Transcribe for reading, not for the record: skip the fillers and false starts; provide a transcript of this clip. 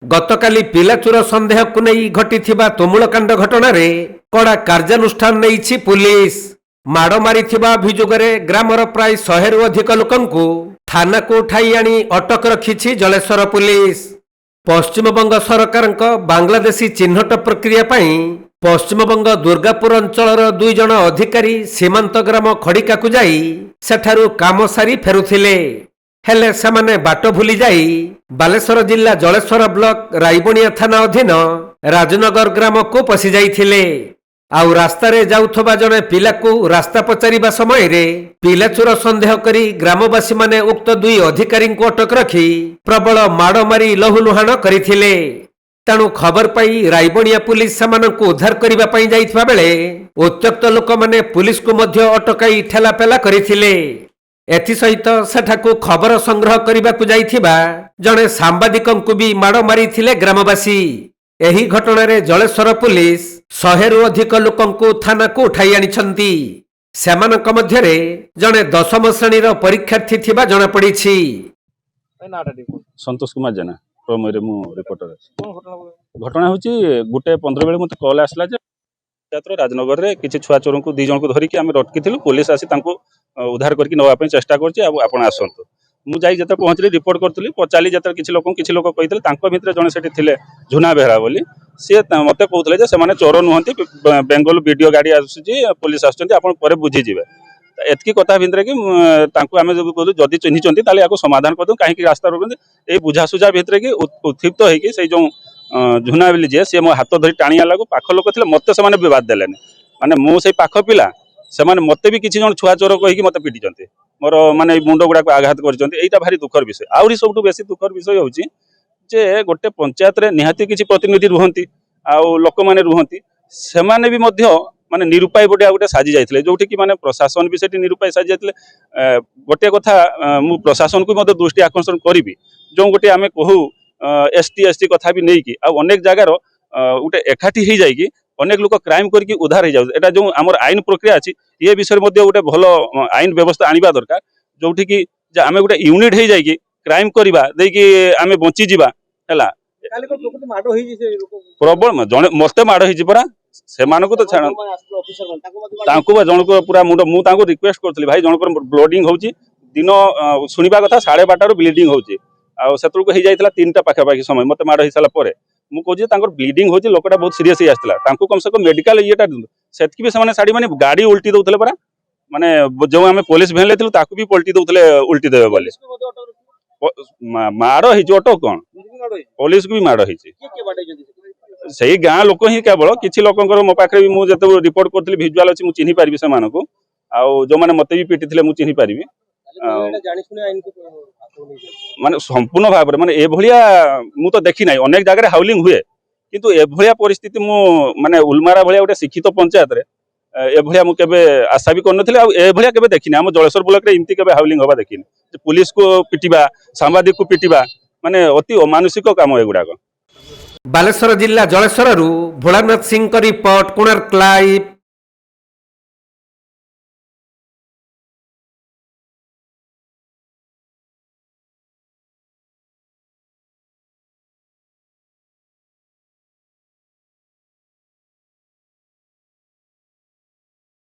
गतकाली पिलाचोर सन्देह को नहीं घटिथिबा तुमुलकांड घटना रे कड़ा कार्यानुष्ठान नहीं पुलिस माड़ मारी अभियोगरे ग्रामर प्राय 100 रु अधिक लोकंकु थाना को उठाई आनी अटक रखिछि जलेश्वर पुलिस। पश्चिमबंग सरकार बांग्लादेशी चिन्हट प्रक्रिया पाई पश्चिमबंग दुर्गापुर अंचलर 2 जन अधिकारी सीमांत ग्राम खड़िका को जाई सेठारु काम सारी फेरुथिले हेले सेमाने बाट भूली जाई बालेश्वर जिला जलेश्वर ब्लॉक रायबणिया थाना अधीन राजनगर ग्राम को पशि जाइथिले। आउ रास्ता रे जाउथबा जने पिला को रास्ता पचारिबा समय रे पिलाचोर संदेह करी ग्रामवासी माने उक्त 2 अधिकारी को अटक रखी प्रबल माड़ मारी लहुलुहाण करिथिले। तेणु खबर पाई रायबणिया पुलिस सेमानंकु उद्धार करिबा पई जाइथबा बेले उत्त्यक्त लोक माने पुलिस को मध्य अटकाई ठेलापेला करिथिले। एथिसहित सेठाकु खबर संग्रह करिबाकु जाइथिबा जने सांबादिकंकु भी माड़ मारिथिले ग्रामवासी। एही घटना रे जलेश्वर पुलिस 100 रु अधिक लोकंकु थाना को उठाई आनिछंती। सेमानक मध्यरे जने 10म श्रेणीर परीक्षार्थी थिबा जणा पड़िछि। संतोष कुमार जेना प्रमेरे मु रिपोर्टर घटना होची गुटे 15 बेले मते कॉल आसला जे छात्र राजनगर रे किछि छुआ चोरन को 2 जन को धरि कि हम रटकिथिलु पुलिस आसी तांको उद्धार करके नवा पे चेष्टा करछि आपण आसंतु मु जाई जते पहुंचली रिपोर्ट करतली पचाली जते किछि लोक कहितले तांको भितरे जने सेठी थिले झुना बेहरा बोली से मते कहउतले जे से माने चोर नुहंती बेंगल वीडियो गाड़ी आसुची पुलिस आसुचंती आपण परे बुझी जिवे एतकी कथा भितरे कि तांको आमे जब कहलु जदी चिन्हिचंती ताले याको समाधान करदु काहे कि रास्ता रोकंती ए बुझा सुझा भितरे कि उत्क्षिप्त होई कि से जो झुना बिली जे से मो हाथ धरि टाणिया लागु पाख लोक थिले मते से माने विवाद देलेनी माने मो से पाख पिला से माने मते भी किछि जन छुआ चोर कहि कि मते पिटिचंती मोर माने मुंड गुडा को आघात करचंती एटा भारी दुखर विषय आउरी सबटु बेसी दुखर विषय होउची जे गोटे पंचायत रे निहाती किछि प्रतिनिधि रुहंती आ लोक माने रुहंती से माने भी मध्य माने निरुपाय बडिया गोटे साजी जाइथिले जोठी कि माने प्रशासन भी सेठी निरुपाय साजी जाइथिले। गोटे कथा मु प्रशासन को मध्य दृष्टि आकर्षण करिवि जो गोटे आमे कहू एसटी कथा भी नहीं कि आ अनेक जगार गोटे एकाठी ही जाइकी अनेक लोक क्राइम करके उद्धार हो जाउ एटा जो हमर आईन प्रक्रिया अछि ये विषय मध्य गोटे भलो आईन व्यवस्था आनिबा दरकार जोठी कि जे आमे गोटे यूनिट हे जाइकी क्राइम करिबा देकी आमे बंची जिबा हैला काली को प्रकृति माडो होई जे प्रॉब्लम जने मस्ते माडो होई जिबरा से मानको तो छाण तांको जन को पूरा मुंड मु तांको रिक्वेस्ट करथली भाई जन को ब्लीडिंग होउची दिन सुनिबा कथा 12:30 रो ब्लीडिंग होउची आ सेतु को हे जाइतला 3टा पाखा पाखी समय मते माडो हिसाला परे मु कहूँ तांकर ब्लीडिंग होची लोकटा बहुत सीरियस ही आसला तांको कम से कम मेडिकल येटा सेतकी भी से साड़ी माने गाड़ी उल्टी दउतले परा माने जो आमे पुलिस भेन लेथिलु ताकू भी पलटी दउतले उल्टी देबे बोले मारो ही ऑटो कोन पुलिस को भी मारो ही सही गाँ लोक ही केवल किछि लोकंकर मो पाखरे भी मु जते रिपोर्ट करथली विजुअल अछि मु चिन्हि पारिबि से मानको आ जो माने मते भी पिटिथिले मु चिन्हि पारिबि माने संपूर्ण भाव माने ए भलिया मु तो देखि नाही अनेक जगह हाउलिंग हुए किंतु ए भलिया परिस्थिति मु माने उलमारा भलिया गोटे शिक्षित पंचायत रे ए भलिया मु केबे आशा भी करनथिले आ ए भलिया केबे देखिनी हम जलेश्वर ब्लॉक रे इमती केबे हाउलिंग होबा देखिनी पुलिस को पिटिबा सांबादिक को पिटिबा माने अति अमानुषिक काम एगुडा बालेश्वर जिला जलेश्वर भोलानाथ सिंह रिपोर्ट कोणार्क लाइव।